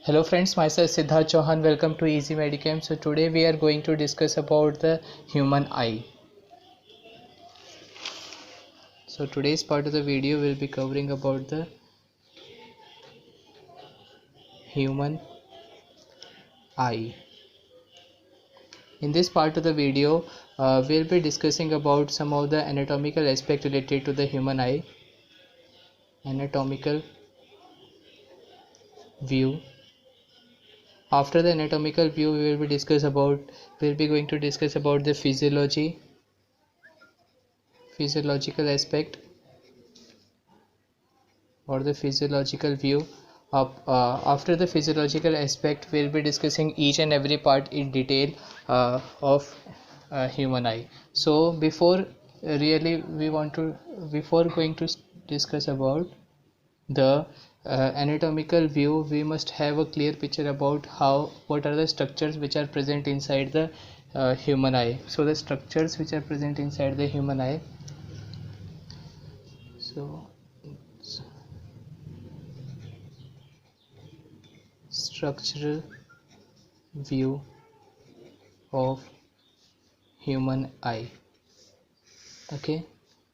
Hello friends, myself Siddharth Chauhan. Welcome to Easy Medicam. So today we are going to discuss about the human eye. So today's part of the video will be covering about the human eye. In this part of the video, we'll be discussing about some of the anatomical aspect related to the human eye. Anatomical view. After the anatomical view, we'll be going to discuss about the physiological aspect or the physiological view. After the physiological aspect, we'll be discussing each and every part in detail of human eye. So before going to discuss about the anatomical view, we must have a clear picture about what are the structures which are present inside the human eye. So the structures which are present inside the human eye. So structural view of human eye. Okay,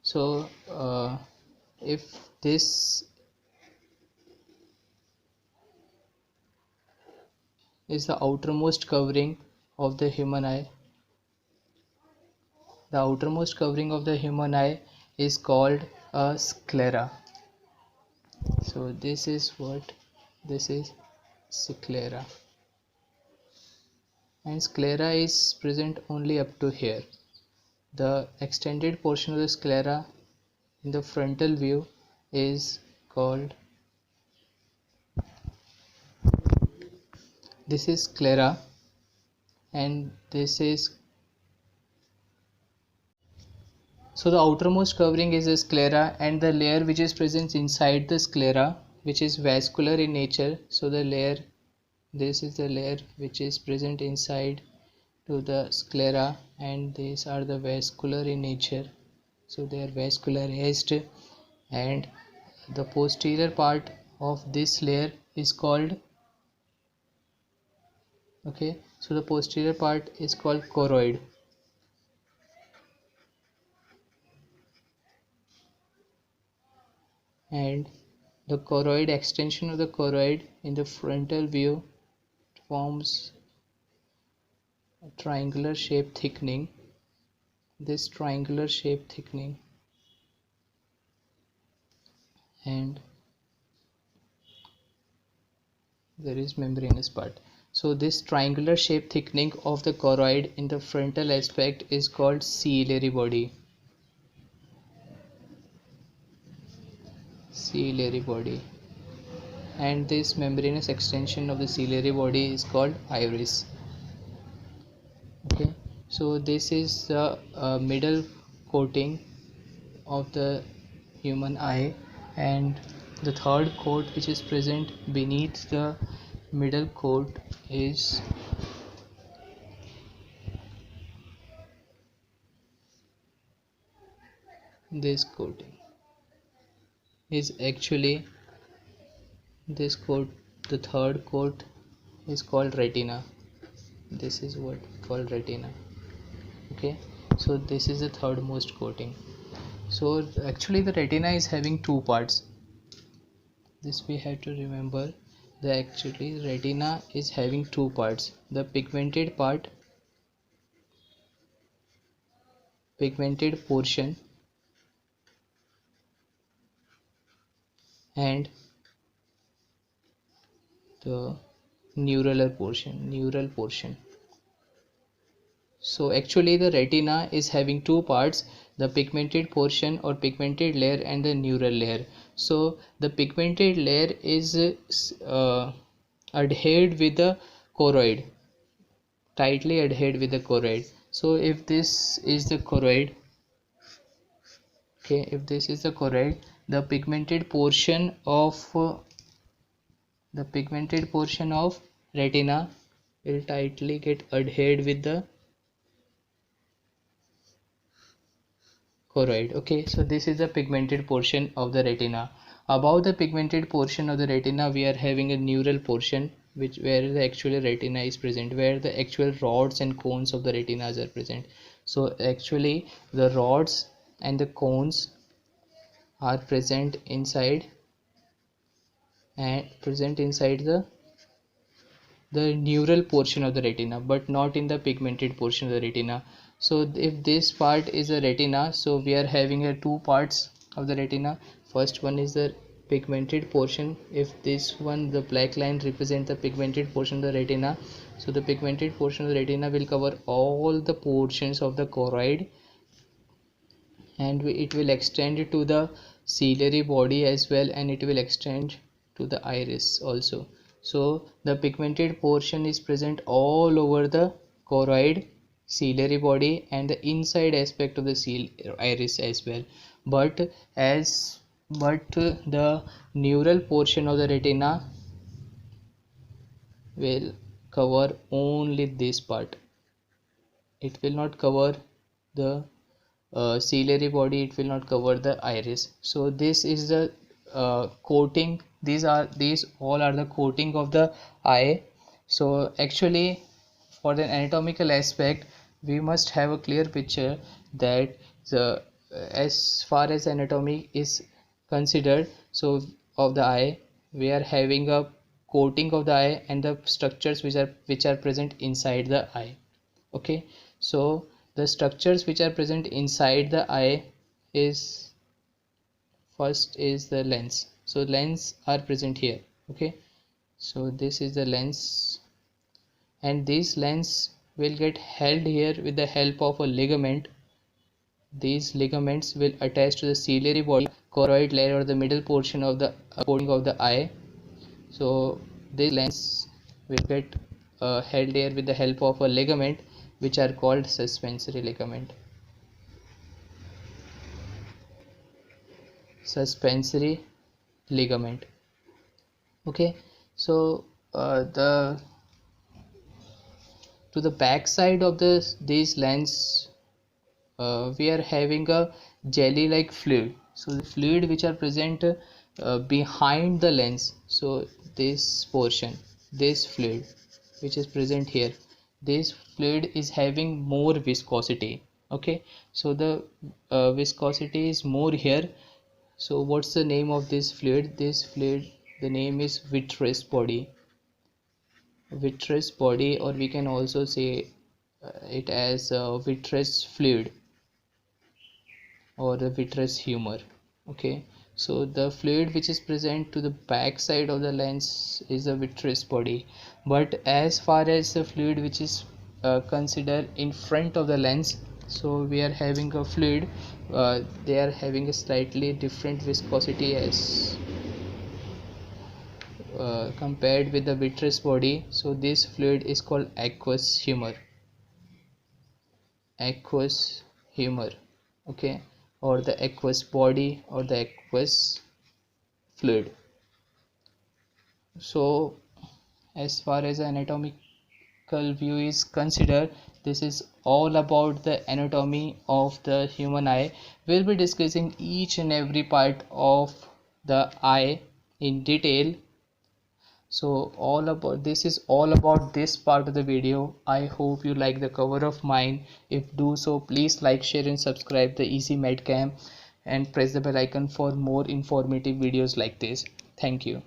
so if this is the outermost covering of the human eye, the outermost covering of the human eye is called a sclera. So this is sclera, and sclera is present only up to here. The extended portion of the sclera in the frontal view is called, this is sclera, and this is, so the outermost covering is the sclera, and the layer which is present inside the sclera, which is vascular in nature. So this is the layer which is present inside to the sclera, and these are the vascular in nature, so they are vascularized, and the posterior part of this layer is called, okay, so the posterior part is called choroid. And the choroid, extension of the choroid in the frontal view forms a triangular shape thickening. This triangular shape thickening, and there is membranous part. So this triangular shape thickening of the choroid in the frontal aspect is called ciliary body. Ciliary body. And this membranous extension of the ciliary body is called iris. Okay, so this is the middle coating of the human eye, and the third coat which is present beneath the middle coat is this coating, is actually this coat. The third coat is called retina. This is what we call retina. Okay, so this is the third most coating. So actually the retina is having two parts. This we have to remember, that actually retina is having two parts: the pigmented portion, and the neural portion. So actually the retina is having two parts: the pigmented portion or pigmented layer and the neural layer. So the pigmented layer is adhered with the choroid, tightly adhered with the choroid. So if this is the choroid, okay, if this is the choroid, the pigmented portion of retina will tightly get adhered with the choroid. Okay, so this is the pigmented portion of the retina. Above the pigmented portion of the retina, we are having a neural portion. where the actual retina is present, where the actual rods and cones of the retinas are present. So actually the rods and the cones are present inside the neural portion of the retina, but not in the pigmented portion of the retina. So if this part is a retina, so we are having two parts of the retina. First one is the pigmented portion. If this one, the black line, represent the pigmented portion of the retina, so the pigmented portion of the retina will cover all the portions of the choroid, and it will extend to the ciliary body as well, and it will extend to the iris also. So the pigmented portion is present all over the choroid, ciliary body, and the inside aspect of the iris as well. But the neural portion of the retina will cover only this part. It will not cover the ciliary body, it will not cover the iris. So this is the coating. These all are the coating of the eye. So actually for the anatomical aspect we must have a clear picture that the as far as anatomy is considered, so of the eye, we are having a coating of the eye and the structures which are present inside the eye. Okay, so the structures which are present inside the eye is, first is the lens. So lens are present here. Okay, so this is the lens, and this lens will get held here with the help of a ligament. These ligaments will attach to the ciliary body, choroid layer, or the middle portion of the coating of the eye. So this lens will get held here with the help of a ligament which are called suspensory ligament. Suspensory ligament. Okay, so to the back side of these lens, we are having a jelly like fluid. So the fluid which are present behind the lens, so this portion, this fluid which is present here, this fluid is having more viscosity. Okay, so the viscosity is more here. So what's the name of this fluid? This fluid, the name is vitreous body. Vitreous body, or we can also say it as vitreous fluid or the vitreous humor. Okay, so the fluid which is present to the back side of the lens is a vitreous body, but as far as the fluid which is considered in front of the lens, so we are having a fluid, they are having a slightly different viscosity as compared with the vitreous body. So this fluid is called aqueous humor. Aqueous humor. Okay, or the aqueous body or the aqueous fluid. So as far as the anatomical view is considered, this is all about the anatomy of the human eye. We'll be discussing each and every part of the eye in detail. So this is all about this part of the video. I hope you like the cover of mine. If do so, please like, share and subscribe the Easy Medcam and press the bell icon for more informative videos like this. Thank you.